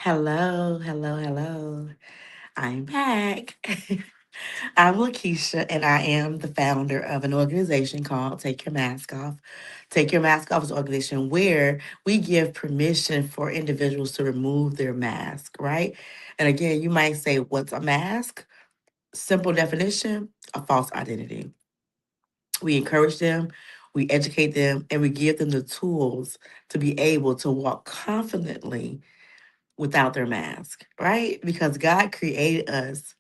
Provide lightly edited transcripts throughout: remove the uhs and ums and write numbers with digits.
Hello, hello, hello. I'm back. I'm Lakeisha, and I am the founder of an organization called Take Your Mask Off. Take Your Mask Off is an organization where we give permission for individuals to remove their mask, right? And again, you might say, what's a mask? Simple definition, a false identity. We encourage them, we educate them, and we give them the tools to be able to walk confidently without their mask, right? Because God created us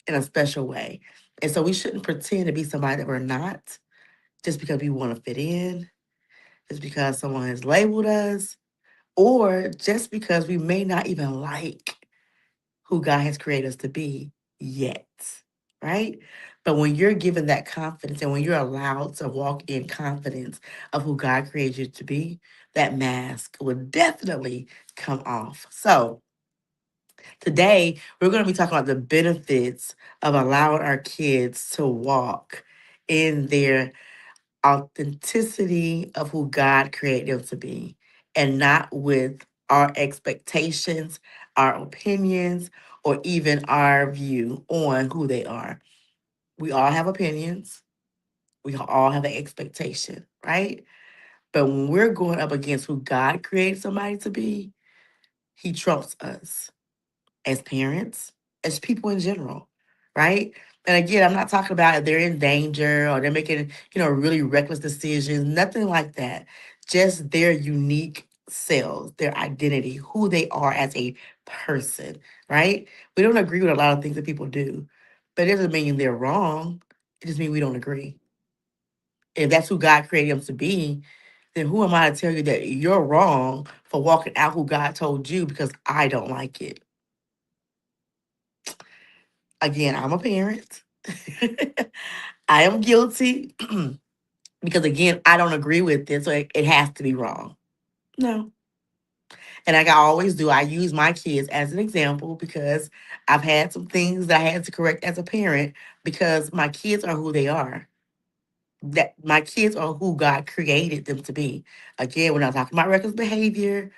in a special way. And so we shouldn't pretend to be somebody that we're not just because we want to fit in, just because someone has labeled us, or just because we may not even like who God has created us to be yet, right? But when you're given that confidence and when you're allowed to walk in confidence of who God created you to be, that mask will definitely come off. So, today, we're going to be talking about the benefits of allowing our kids to walk in their authenticity of who God created them to be and not with our expectations, our opinions, or even our view on who they are. We all have opinions, we all have an expectation, right? But when we're going up against who God created somebody to be, He trumps us as parents, as people in general, right? And again, I'm not talking about if they're in danger or they're making, really reckless decisions, nothing like that. Just their unique selves, their identity, who they are as a person, right? We don't agree with a lot of things that people do, but it doesn't mean they're wrong. It just means we don't agree. If that's who God created them to be, then who am I to tell you that you're wrong for walking out who God told you because I don't like it? Again, I'm a parent. I am guilty because, again, I don't agree with it, so it has to be wrong. No. And like I always do, I use my kids as an example because I've had some things that I had to correct as a parent because my kids are who they are. That my kids are who God created them to be. Again, we're not talking about reckless behavior.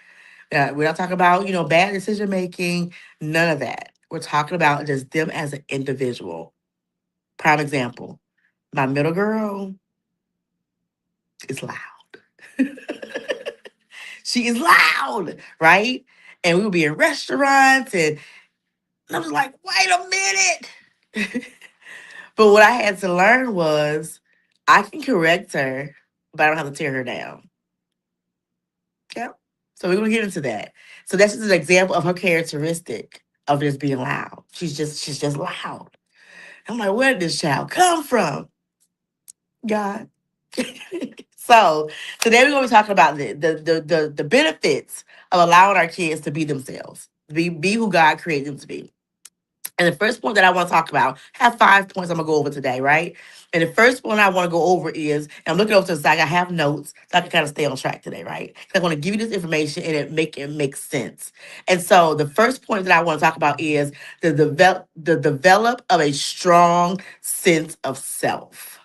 We're not talking about, bad decision making. None of that. We're talking about just them as an individual. Prime example. My middle girl is loud. She is loud, right? And we would be in restaurants, and I was like, wait a minute. But what I had to learn was I can correct her, but I don't have to tear her down. Yep. So we're gonna get into that. So that's just an example of her characteristic of just being loud. She's just loud. I'm like, where did this child come from? God. So today we're going to be talking about the benefits of allowing our kids to be themselves, be who God created them to be. And the first point that I want to talk about, I have 5 points I'm gonna go over today, right? And the first one I want to go over is, and I'm looking over to the side, I have notes so I can kind of stay on track today, right? I want to give you this information and it make sense. And so the first point that I want to talk about is the develop of a strong sense of self,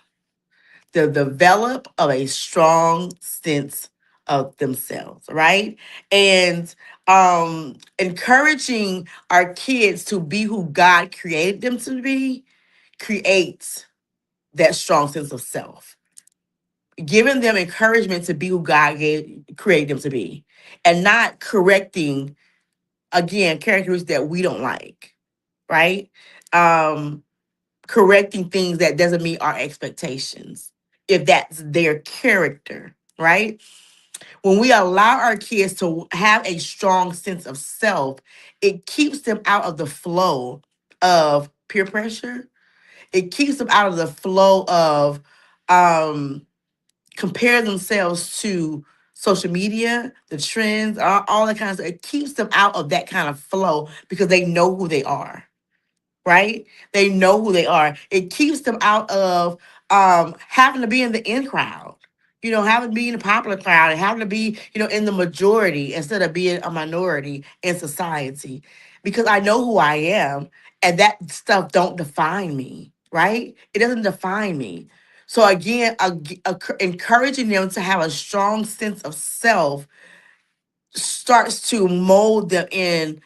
the develop of a strong sense of themselves, right? And encouraging our kids to be who God created them to be creates that strong sense of self. Giving them encouragement to be who created them to be and not correcting, again, characteristics that we don't like, right? Um, Correcting things that doesn't meet our expectations if that's their character, right? When we allow our kids to have a strong sense of self, it keeps them out of the flow of peer pressure. It keeps them out of the flow of um compare themselves to social media, the trends, all that kind of stuff. It keeps them out of that kind of flow because they know who they are, right? They know who they are. It keeps them out of having to be in the in crowd. Having to be in the popular crowd and having to be, in the majority instead of being a minority in society. Because I know who I am and that stuff don't define me, right? It doesn't define me. So again, encouraging them to have a strong sense of self starts to mold them in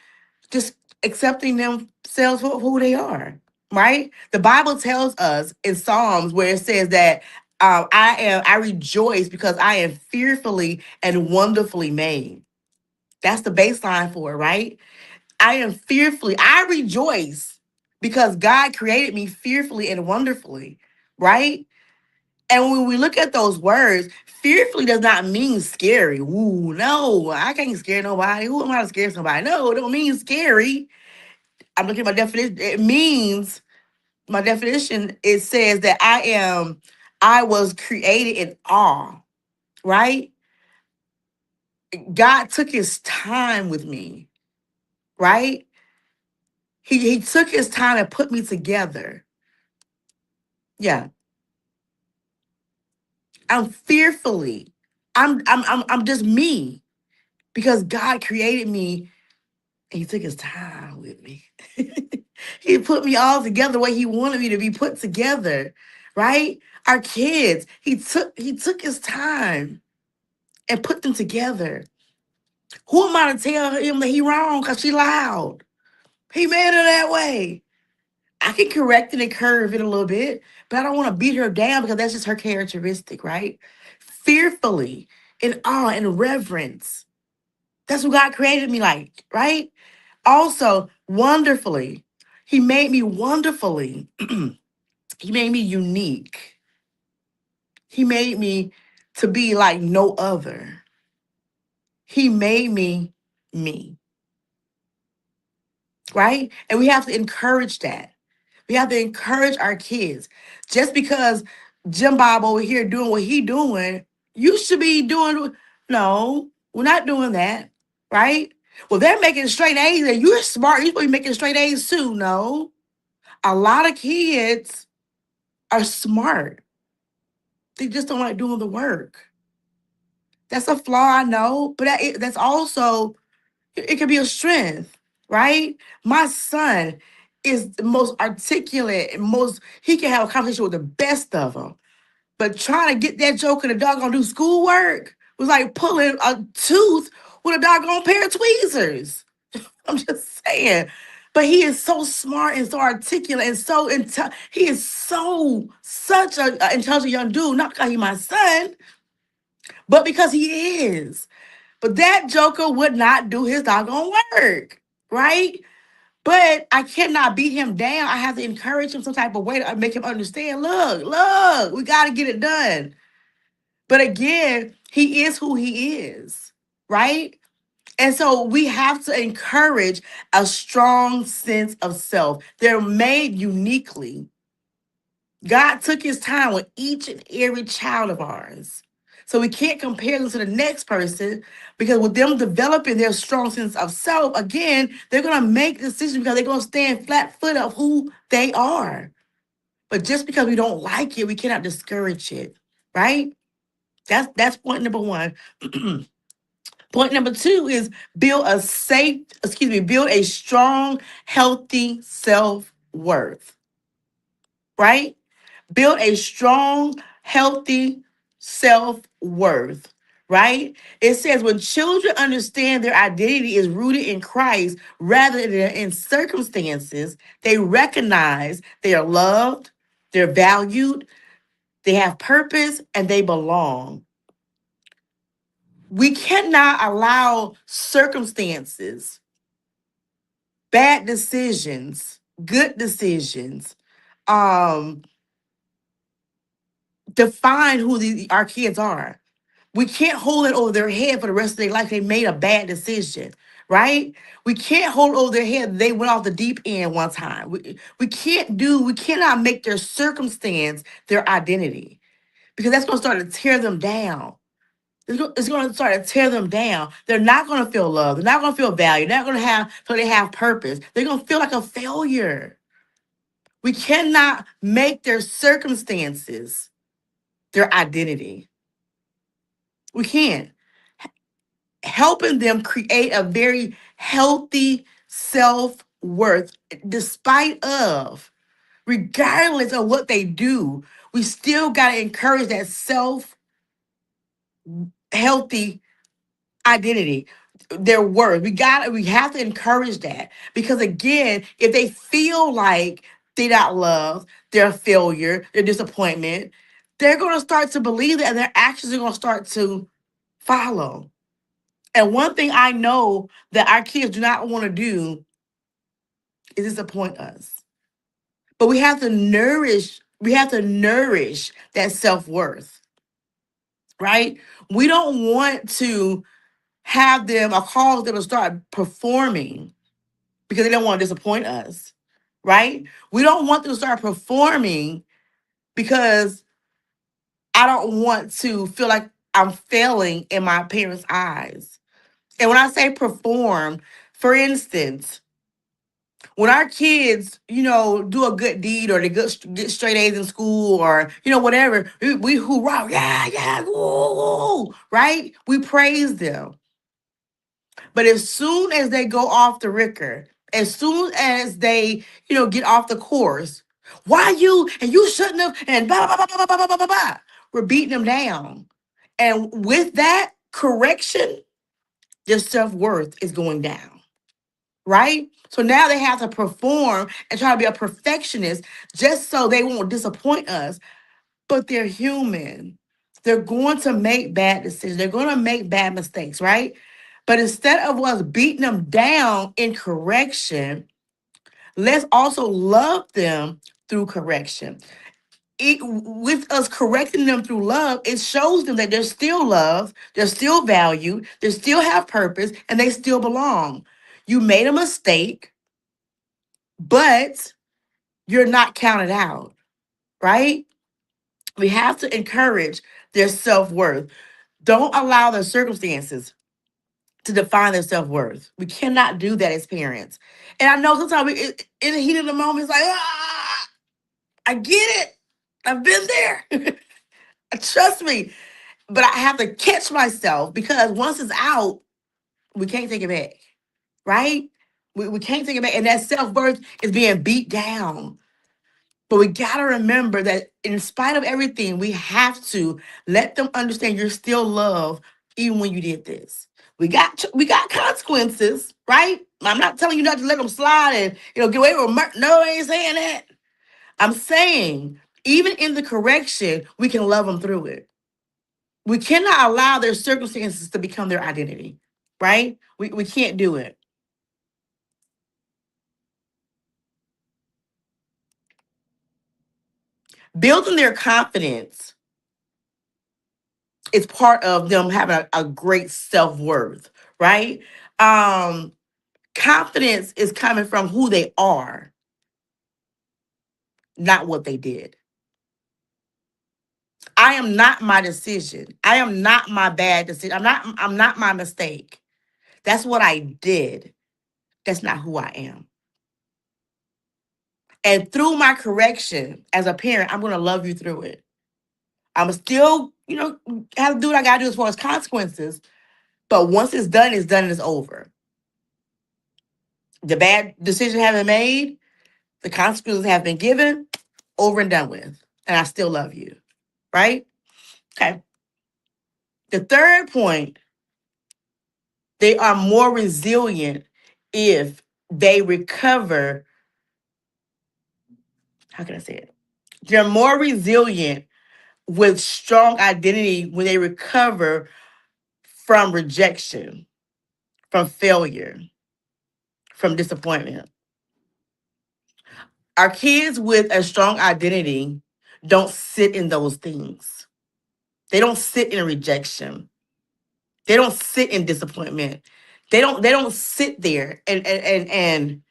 just accepting themselves for who they are, right? The Bible tells us in Psalms where it says that I rejoice because I am fearfully and wonderfully made. That's the baseline for it, right? I am fearfully, I rejoice because God created me fearfully and wonderfully, right? And when we look at those words, fearfully does not mean scary. Ooh, no, I can't scare nobody. Who am I to scare somebody? No, it don't mean scary. I'm looking at my definition. It means my definition. It says that I was created in awe, right? God took his time with me, right? He took his time and put me together. Yeah, I'm fearfully. I'm just me because God created me and he took his time with me. He put me all together the way he wanted me to be put together, right? Our kids, he took his time and put them together. Who am I to tell him that he wrong because she loud? He made her that way. I can correct it and curve it a little bit, but I don't want to beat her down because that's just her characteristic, right? Fearfully, in awe and reverence. That's what God created me like, right? Also, wonderfully. He made me wonderfully. He made me unique. He made me to be like no other. He made me, right? And we have to encourage that. We have to encourage our kids. Just because Jim Bob over here doing what he doing, you should be doing. No, we're not doing that, right? Well, they're making straight A's, and you're smart. You're supposed to be making straight A's too. No, a lot of kids are smart. They just don't like doing the work. That's a flaw, I know, but that's also it can be a strength, right? My son is the most articulate and most he can have a conversation with the best of them. But trying to get that joke in the doggone do schoolwork was like pulling a tooth with a doggone pair of tweezers. I'm just saying. But he is so smart and so articulate and so he is such a intelligent young dude. Not because he's my son, but because he is. But that joker would not do his doggone work, right? But I cannot beat him down. I have to encourage him some type of way to make him understand. Look, we got to get it done. But again, he is who he is, right? And so we have to encourage a strong sense of self. They're made uniquely. God took his time with each and every child of ours. So we can't compare them to the next person because with them developing their strong sense of self, again, they're going to make decisions because they're going to stand flat foot of who they are. But just because we don't like it, we cannot discourage it, right? That's point number one. Point number two is build a strong, healthy self-worth, right? Build a strong, healthy self-worth, right? It says when children understand their identity is rooted in Christ rather than in circumstances, they recognize they are loved, they're valued, they have purpose, and they belong. We cannot allow circumstances, bad decisions, good decisions, um, define who our kids are. We can't hold it over their head for the rest of their life. They made a bad decision, right? We can't hold over their head. They went off the deep end one time. We cannot make their circumstance their identity because that's going to start to tear them down. It's going to start to tear them down. They're not going to feel love. They're not going to feel value. They're not going to feel they have purpose. They're going to feel like a failure. We cannot make their circumstances their identity. We can't. Helping them create a very healthy self-worth despite of, regardless of what they do, we still got to encourage that self healthy identity. their worth. We have to encourage that, because again, if they feel like they're not loved, they're a failure, they're disappointment, they're going to start to believe that, and their actions are going to start to follow. And one thing I know that our kids do not want to do is disappoint us. But we have to nourish that self-worth, right? We don't want to have them or cause them to start performing because they don't want to disappoint us, right? We don't want them to start performing because I don't want to feel like I'm failing in my parents' eyes. And when I say perform, for instance, when our kids, do a good deed, or they get straight A's in school, or whatever, we hoorah, yeah, yeah, woo, right? We praise them. But as soon as they go off the Ricker, as soon as they, get off the course, why you and you shouldn't have, and blah blah blah blah blah blah blah blah blah. We're beating them down. And with that correction, their self-worth is going down. Right? So now they have to perform and try to be a perfectionist just so they won't disappoint us. But they're human. They're going to make bad decisions. They're going to make bad mistakes, right? But instead of us beating them down in correction, let's also love them through correction. With us correcting them through love, it shows them that they're still loved, they're still valued, they still have purpose, and they still belong. You made a mistake, but you're not counted out, right? We have to encourage their self-worth. Don't allow their circumstances to define their self-worth. We cannot do that as parents. And I know sometimes in the heat of the moment, it's like, I get it. I've been there. Trust me. But I have to catch myself, because once it's out, we can't take it back, right? We can't take it back. And that self-worth is being beat down. But we got to remember that in spite of everything, we have to let them understand you're still loved even when you did this. We got consequences, right? I'm not telling you not to let them slide and get away with murder. No, I ain't saying that. I'm saying even in the correction, we can love them through it. We cannot allow their circumstances to become their identity, right? We can't do it. Building their confidence is part of them having a great self-worth, right? Um, Confidence is coming from who they are, not what they did. I am not my decision. I am not my bad decision. I'm not my mistake. That's what I did. That's not who I am. And through my correction as a parent, I'm going to love you through it. I'm still, have to do what I got to do as far as consequences. But once it's done and it's over. The bad decision having made, the consequences have been given, over and done with. And I still love you. Right? Okay. The third point, they are more resilient if they recover. How can I say it? They're more resilient with strong identity when they recover from rejection, from failure, from disappointment. Our kids with a strong identity don't sit in those things. They don't sit in rejection. They don't sit in disappointment. They don't sit there and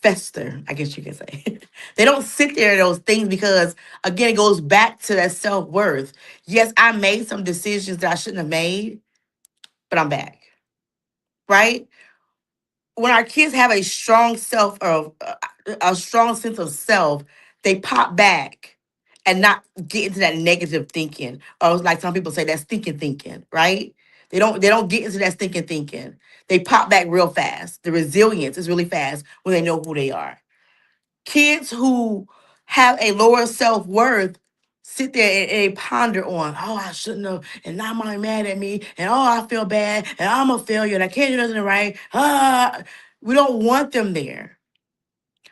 fester, I guess you can say. They don't sit there in those things because, again, it goes back to that self-worth. Yes, I made some decisions that I shouldn't have made, but I'm back, right? When our kids have a strong sense of self, they pop back and not get into that negative thinking, or like some people say, that stinking thinking, right? They don't get into that stinking thinking. They pop back real fast. The resilience is really fast when they know who they are. Kids who have a lower self-worth sit there and they ponder on, oh, I shouldn't have, and now mommy mad at me, and oh, I feel bad, and I'm a failure, and I can't do nothing right. We don't want them there.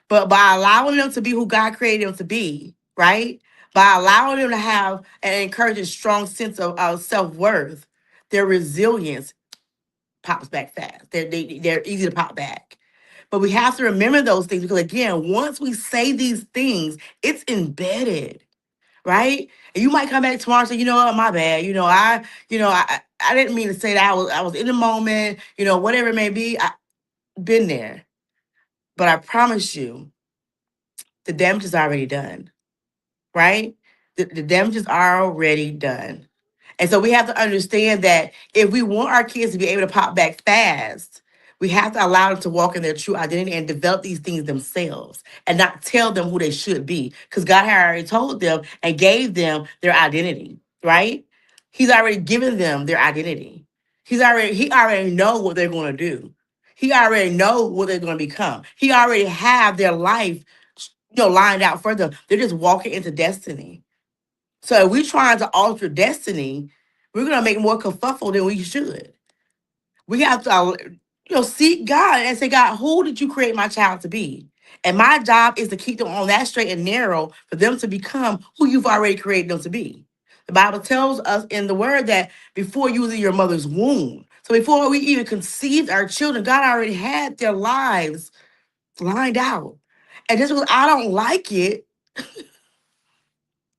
But by allowing them to be who God created them to be, right? By allowing them to have and encourage a strong sense of self-worth, their resilience pops back fast. They're easy to pop back. But we have to remember those things because again, once we say these things, it's embedded, right? And you might come back tomorrow and say, you know what, my bad. I didn't mean to say that. I was in the moment, whatever it may be. I been there. But I promise you, the damage is already done, right? The damage is already done. And so we have to understand that if we want our kids to be able to pop back fast, we have to allow them to walk in their true identity and develop these things themselves and not tell them who they should be. Because God had already told them and gave them their identity, right? He's already given them their identity. He already know what they're going to do. He already know what they're going to become. He already have their life, lined out for them. They're just walking into destiny. So if we're trying to alter destiny, we're gonna make more kerfuffle than we should. We have to, seek God and say, God, who did you create my child to be? And my job is to keep them on that straight and narrow for them to become who you've already created them to be. The Bible tells us in the word that before you was in your mother's womb, so before we even conceived our children, God already had their lives lined out. And just because I don't like it,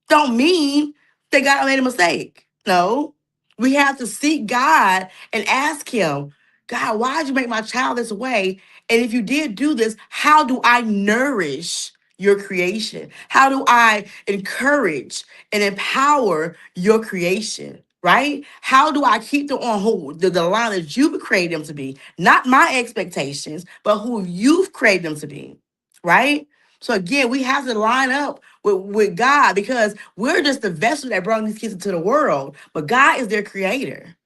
don't mean that God made a mistake. No, we have to seek God and ask Him, God, why did you make my child this way? And if you did do this, how do I nourish your creation? How do I encourage and empower your creation? Right? How do I keep them on the line that you've created them to be? Not my expectations, but who you've created them to be. Right? So again, we have to line up with God because we're just the vessel that brought these kids into the world, but God is their creator,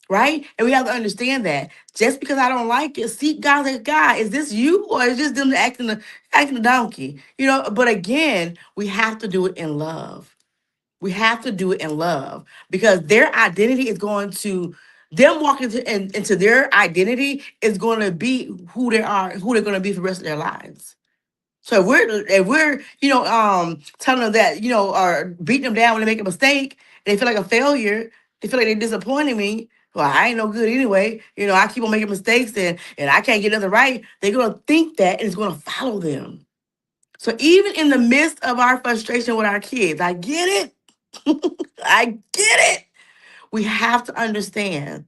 right? And we have to understand that just because I don't like it, seek God like God, is this you or is this them acting a donkey? But again, we have to do it in love. We have to do it in love because their identity is going to them walking into their identity is going to be who they are, who they're going to be for the rest of their lives. So if we're telling them that or beating them down when they make a mistake, they feel like a failure. They feel like they're disappointing me. Well, I ain't no good anyway. I keep on making mistakes and I can't get nothing right. They're gonna think that and it's gonna follow them. So even in the midst of our frustration with our kids, I get it. I get it. We have to understand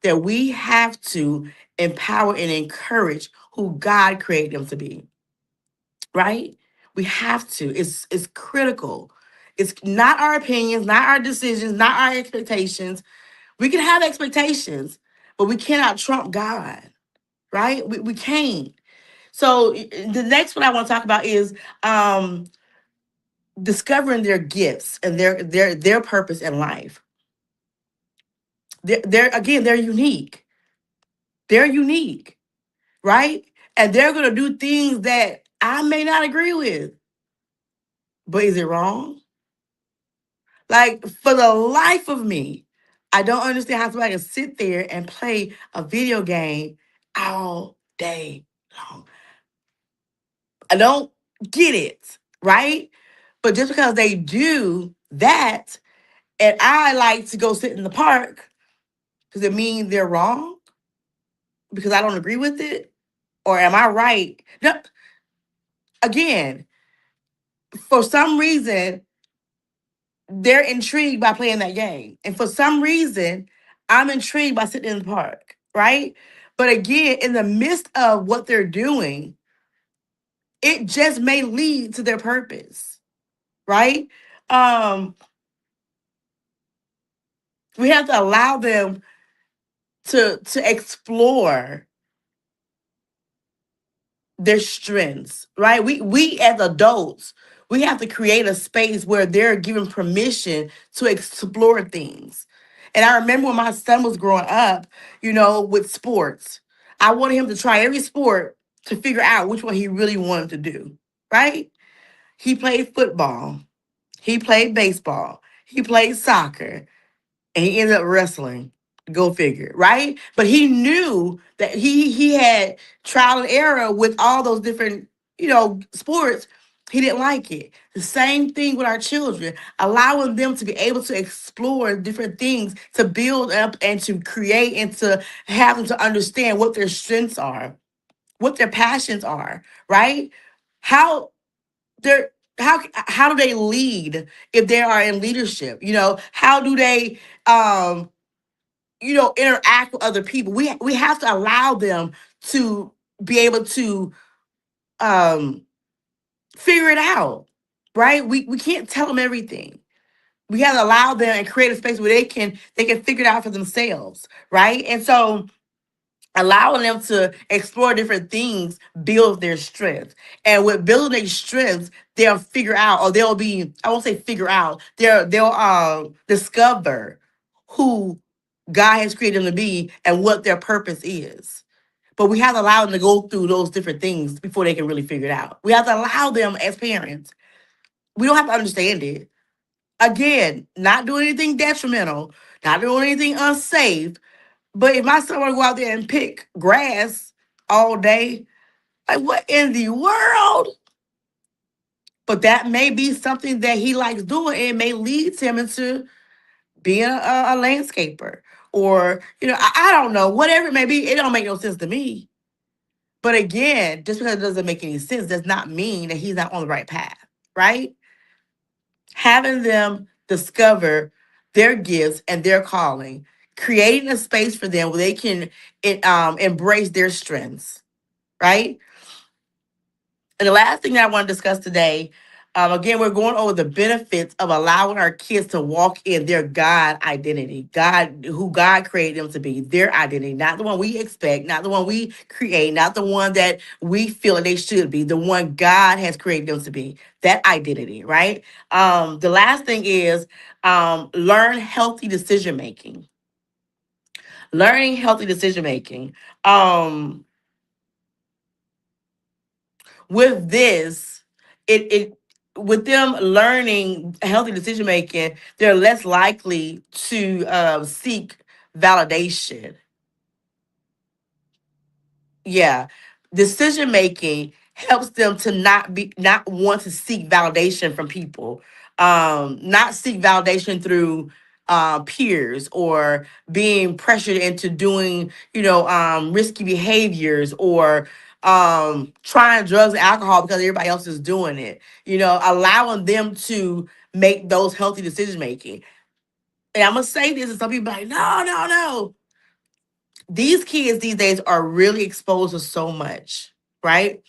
that we have to empower and encourage who God created them to be, right? We have to. It's critical. It's not our opinions, not our decisions, not our expectations. We can have expectations, but we cannot trump God, right? We can't. So the next one I want to talk about is discovering their gifts and their purpose in life. They're unique. They're unique, right? And they're gonna do things that I may not agree with. But is it wrong? Like, for the life of me, I don't understand how somebody can sit there and play a video game all day long. I don't get it, right? But just because they do that, and I like to go sit in the park, does it mean they're wrong because I don't agree with it? Or am I right? No, again, for some reason, they're intrigued by playing that game. And for some reason, I'm intrigued by sitting in the park, right? But again, in the midst of what they're doing, it just may lead to their purpose, right? Um, we have to allow them to explore their strengths, right? We as adults, we have to create a space where they're given permission to explore things. And I remember when my son was growing up, with sports, I wanted him to try every sport to figure out which one he really wanted to do, right? He played football. He played baseball. He played soccer. And he ended up wrestling. Go figure, right? But he knew that he had trial and error with all those different, sports. He didn't like it. The same thing with our children, allowing them to be able to explore different things, to build up and to create and to have them to understand what their strengths are, what their passions are, right? How they're how do they lead if they are in leadership? How do they interact with other people? We have to allow them to be able to um figure it out, right? We can't tell them everything. We have to allow them and create a space where they can figure it out for themselves, right? And so allowing them to explore different things builds their strength. And with building their strengths, they'll figure out, or they'll be, I won't say figure out, they'll discover who God has created them to be and what their purpose is. But we have to allow them to go through those different things before they can really figure it out. We have to allow them as parents. We don't have to understand it. Again, not doing anything detrimental, not doing anything unsafe, but if my son want to go out there and pick grass all day, like what in the world? But that may be something that he likes doing. And it may lead him into being a landscaper, or I don't know, whatever it may be. It don't make no sense to me. But again, just because it doesn't make any sense does not mean that he's not on the right path, right? Having them discover their gifts and their calling, creating a space for them where they can embrace their strengths, right? And the last thing that I want to discuss today, again, we're going over the benefits of allowing our kids to walk in their God identity, God, who God created them to be, their identity, not the one we expect, not the one we create, not the one that we feel that they should be, the one God has created them to be, that identity, right? The last thing is learn healthy decision making. Learning healthy decision making. Um, with this, it with them learning healthy decision making, they're less likely to seek validation. Yeah, decision making helps them to not want to seek validation from people, not seek validation through peers, or being pressured into doing risky behaviors, or trying drugs and alcohol because everybody else is doing it. Allowing them to make those healthy decision making. And I'm gonna say this, and some people are like, no, no, no, these kids these days are really exposed to so much, right?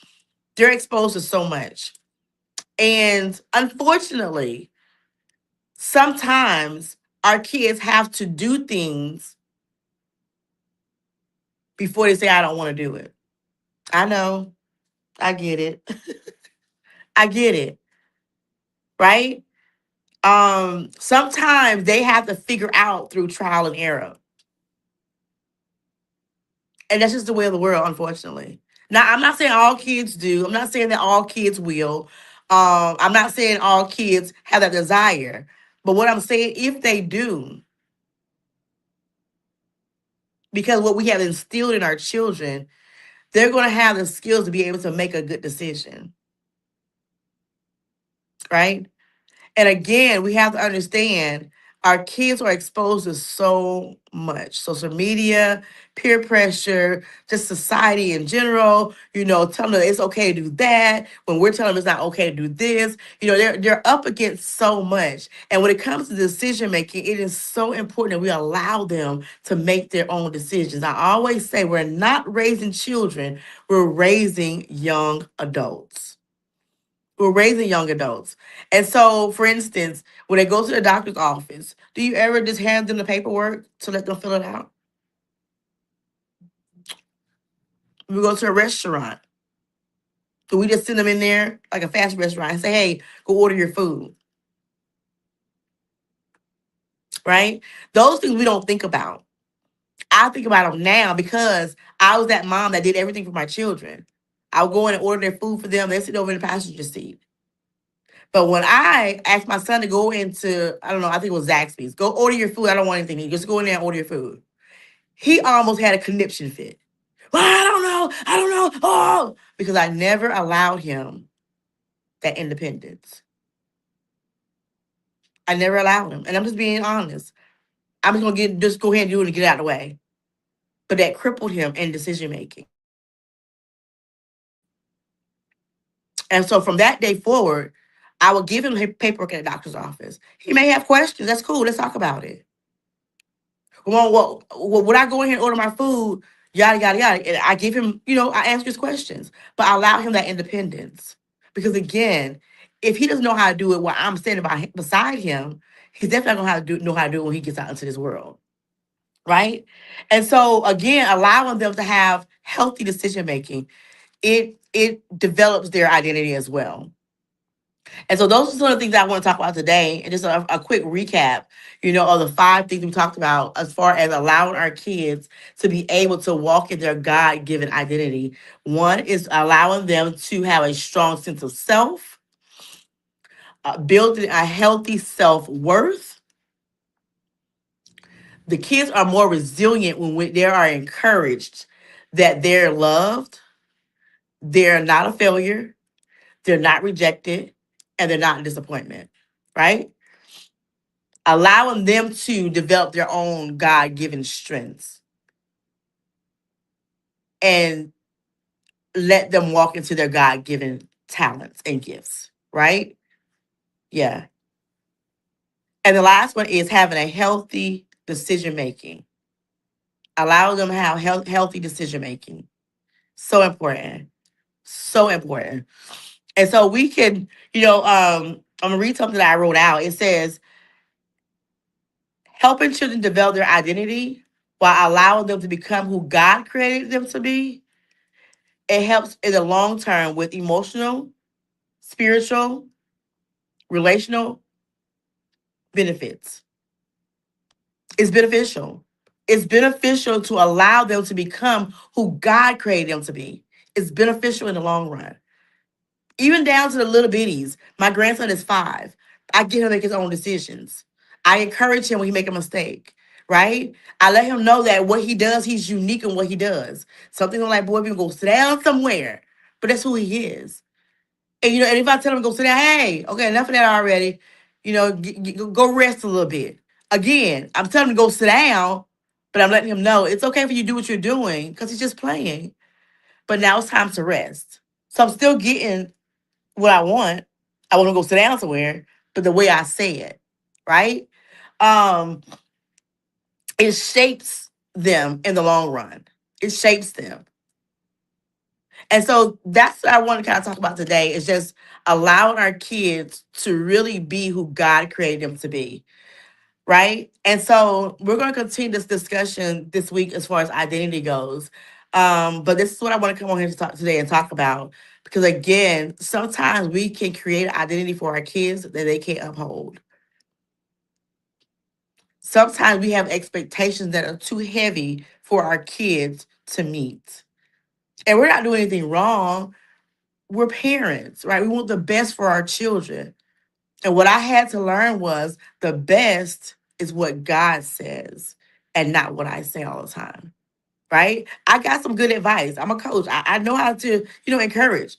They're exposed to so much. And unfortunately, sometimes our kids have to do things before they say, I don't want to do it. I know. I get it. I get it. Right? Sometimes they have to figure out through trial and error. And that's just the way of the world, unfortunately. Now, I'm not saying all kids do. I'm not saying that all kids will. I'm not saying all kids have that desire. But what I'm saying, if they do, because what we have instilled in our children, they're going to have the skills to be able to make a good decision, right? And again, we have to understand our kids are exposed to so much social media, peer pressure, just society in general, telling them it's okay to do that when we're telling them it's not okay to do this. They're up against so much. And when it comes to decision making, it is so important that we allow them to make their own decisions. I always say we're not raising children, we're raising young adults. We're raising young adults. And so, for instance, when they go to the doctor's office, do you ever just hand them the paperwork to let them fill it out? When we go to a restaurant, do we just send them in there like a fast restaurant and say, hey, go order your food? Right? Those things we don't think about. I think about them now because I was that mom that did everything for my children. I would go in and order their food for them. They sit over in the passenger seat. But when I asked my son to go into, I don't know, I think it was Zaxby's, go order your food. I don't want anything to eat. Just go in there and order your food. He almost had a conniption fit. Well, I don't know. I don't know. Oh, because I never allowed him that independence. I never allowed him. And I'm just being honest. I'm just gonna just go ahead and do it and get out of the way. But that crippled him in decision making. And so from that day forward, I would give him paperwork at the doctor's office. He may have questions. That's cool. Let's talk about it. Well, would I go in here and order my food? Yada, yada, yada. And I give him, I answer his questions, but I allow him that independence. Because again, if he doesn't know how to do it while I'm standing beside him, he's definitely not going to know how to do it when he gets out into this world. Right. And so again, allowing them to have healthy decision making, it develops their identity as well. And so those are some of the things I want to talk about today. And just a quick recap, of the 5 things we talked about as far as allowing our kids to be able to walk in their God-given identity. One is allowing them to have a strong sense of self, building a healthy self-worth. The kids are more resilient when they are encouraged that they're loved, they're not a failure, they're not rejected, and they're not a disappointment, right? Allowing them to develop their own God-given strengths and let them walk into their God-given talents and gifts, right? Yeah. And the last one is having a healthy decision making. Allow them to have healthy decision making. So important. So important. And so we can, I'm gonna read something that I wrote out. It says, helping children develop their identity while allowing them to become who God created them to be. It helps in the long term with emotional, spiritual, relational benefits. It's beneficial. It's beneficial to allow them to become who God created them to be. It's beneficial in the long run. Even down to the little bitties. My grandson is 5. I get him to make his own decisions. I encourage him when he make a mistake, right? I let him know that what he does, he's unique in what he does. Something like, boy, we go sit down somewhere. But that's who he is. And and if I tell him to go sit down, hey, okay, enough of that already. Go rest a little bit. Again, I'm telling him to go sit down, but I'm letting him know it's okay for you to do what you're doing because he's just playing. But now it's time to rest. So I'm still getting what I want. I want to go sit down somewhere, but the way I say it, right? Um, it shapes them in the long run. It shapes them. And so that's what I want to kind of talk about today is just allowing our kids to really be who God created them to be. Right. And so we're going to continue this discussion this week as far as identity goes. But this is what I want to come on here to talk today and talk about. Because again, sometimes we can create an identity for our kids that they can't uphold. Sometimes we have expectations that are too heavy for our kids to meet. And we're not doing anything wrong. We're parents, right? We want the best for our children. And what I had to learn was the best is what God says and not what I say all the time, right? I got some good advice. I'm a coach. I know how to, encourage.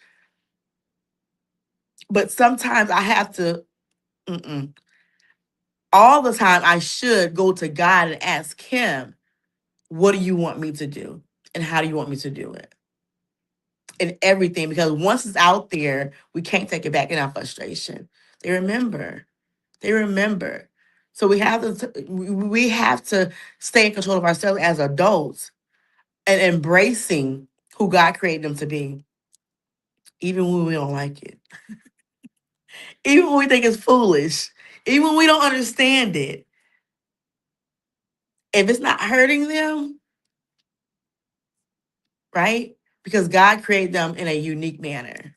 But sometimes I have to, mm-mm. All the time, I should go to God and ask Him, what do you want me to do? And how do you want me to do it? And everything, because once it's out there, we can't take it back in our frustration. They remember. They remember. So we have to stay in control of ourselves as adults and embracing who God created them to be, even when we don't like it, even when we think it's foolish, even when we don't understand it. If it's not hurting them, right? Because God created them in a unique manner.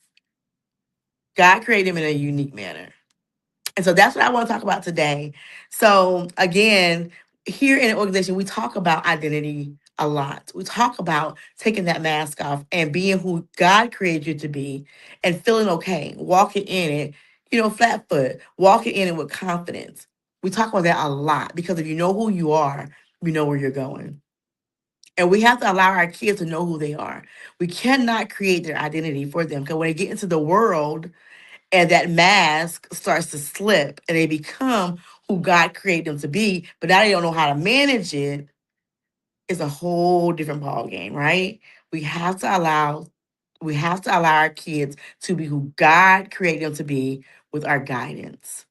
God created them in a unique manner. And so that's what I want to talk about today. So again, here in the organization, we talk about identity a lot. We talk about taking that mask off and being who God created you to be and feeling okay, walking in it, flat foot, walking in it with confidence. We talk about that a lot because if you know who you are, you know where you're going. And we have to allow our kids to know who they are. We cannot create their identity for them because when they get into the world and that mask starts to slip and they become who God created them to be, but now they don't know how to manage it, it's a whole different ball game, right? We have to allow we have to allow our kids to be who God created them to be with our guidance,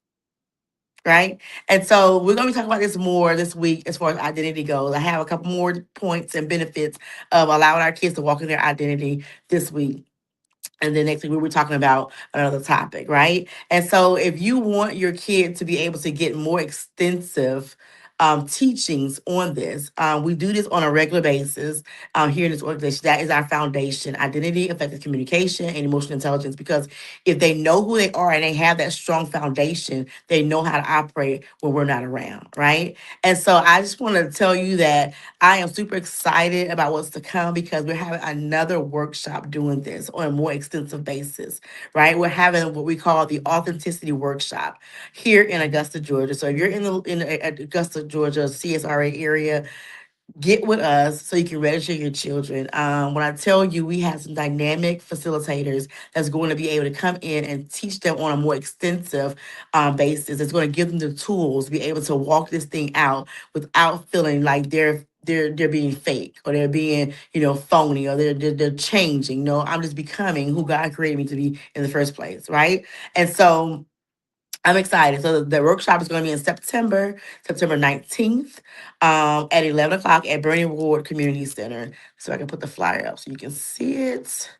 right? And so we're going to be talking about this more this week as far as identity goes. I have a couple more points and benefits of allowing our kids to walk in their identity this week. And then next week we were talking about another topic, right? And so if you want your kid to be able to get more extensive teachings on this, we do this on a regular basis here in this organization. That is our foundation: identity, effective communication, and emotional intelligence. Because if they know who they are and they have that strong foundation, they know how to operate when we're not around, right? And so I just want to tell you that I am super excited about what's to come because we're having another workshop doing this on a more extensive basis, right? We're having what we call the authenticity workshop here in Augusta, Georgia. So if you're in the Augusta, Georgia CSRA area, get with us so you can register your children. When I tell you we have some dynamic facilitators that's going to be able to come in and teach them on a more extensive basis, it's going to give them the tools to be able to walk this thing out without feeling like they're being fake or they're being phony or they're changing. No, I'm just becoming who God created me to be in the first place, right? And so I'm excited. So the workshop is going to be in September 19th, at 11 o'clock at Bernie Ward Community Center. So I can put the flyer up so you can see it,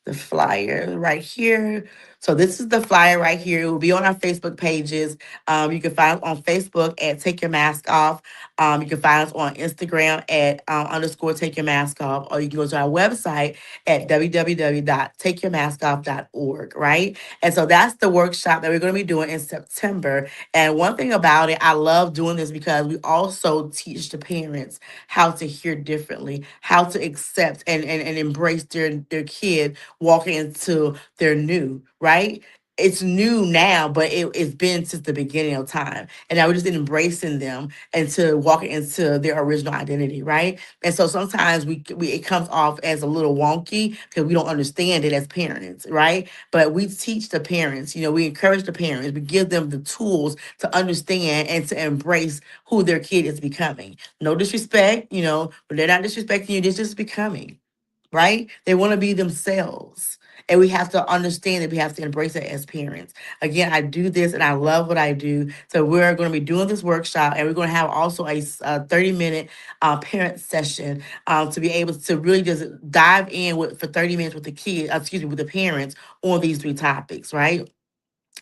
the flyer right here. So this is the flyer right here. It will be on our Facebook pages. You can find us on Facebook at Take Your Mask Off. You can find us on Instagram at underscore Take Your Mask Off, or you can go to our website at www.takeyourmaskoff.org, right? And so that's the workshop that we're going to be doing in September. And one thing about it, I love doing this because we also teach the parents how to hear differently, how to accept and embrace their kid walking into their new, right? It's new now, but it's been since the beginning of time. And now we're just embracing them into walking into their original identity, right? And so sometimes we it comes off as a little wonky because we don't understand it as parents, right? But we teach the parents, we encourage the parents, we give them the tools to understand and to embrace who their kid is becoming. No disrespect, but they're not disrespecting you, they're just becoming, right? They want to be themselves. And we have to understand that we have to embrace it as parents. Again, I do this and I love what I do. So we're going to be doing this workshop and we're going to have also a 30-minute parent session to be able to really just dive in for 30 minutes with the kid, excuse me, with the parents on these three topics, right?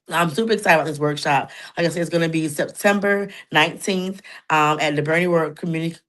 I'm super excited about this workshop. Like I said, it's going to be September 19th at the Bernie World Community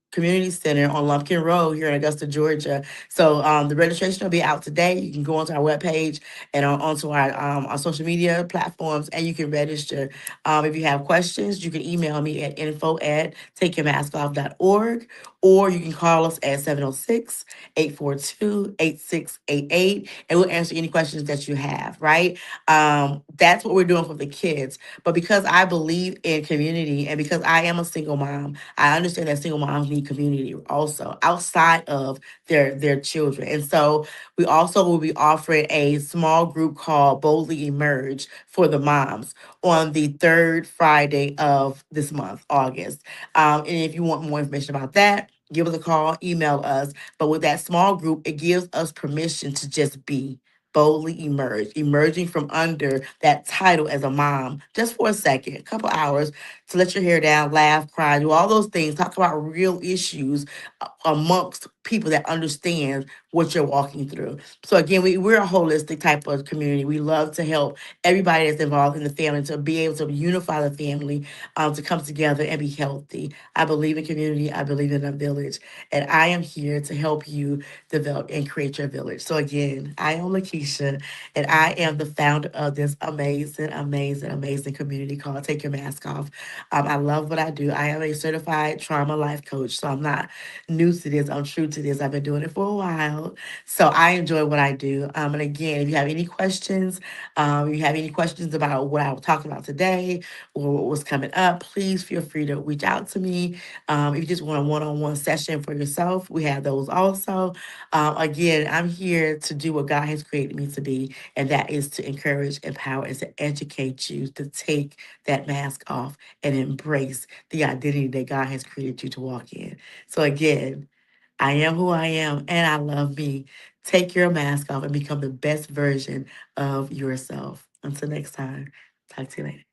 Center on Lumpkin Road here in Augusta, Georgia. So the registration will be out today. You can go onto our webpage and onto our social media platforms and you can register. If you have questions, you can email me at info@takeyourmaskoff.org or you can call us at 706-842-8688 and we'll answer any questions that you have, right? That's what we're doing for the kids. But because I believe in community and because I am a single mom, I understand that single moms need community also outside of their children. And so we also will be offering a small group called Boldly Emerge for the moms on the third Friday of this month, August. And if you want more information about that, give us a call, email us. But with that small group, it gives us permission to just be boldly emerge, emerging from under that title as a mom, just for a second, a couple hours to let your hair down, laugh, cry, do all those things, talk about real issues amongst people that understand what you're walking through. So again, we're a holistic type of community. We love to help everybody that's involved in the family to be able to unify the family, to come together and be healthy. I believe in community. I believe in a village. And I am here to help you develop and create your village. So again, I am Lakeisha, and I am the founder of this amazing, amazing, amazing community called Take Your Mask Off. I love what I do. I am a certified trauma life coach, so I'm not new to this. I'm true to this. I've been doing it for a while. So I enjoy what I do. And again, if you have any questions, if you have any questions about what I was talking about today or what was coming up, please feel free to reach out to me. If you just want a one-on-one session for yourself, we have those also. Again, I'm here to do what God has created me to be, and that is to encourage, empower, and to educate you to take that mask off and embrace the identity that God has created you to walk in. So again, I am who I am and I love me. Take your mask off and become the best version of yourself. Until next time, talk to you later.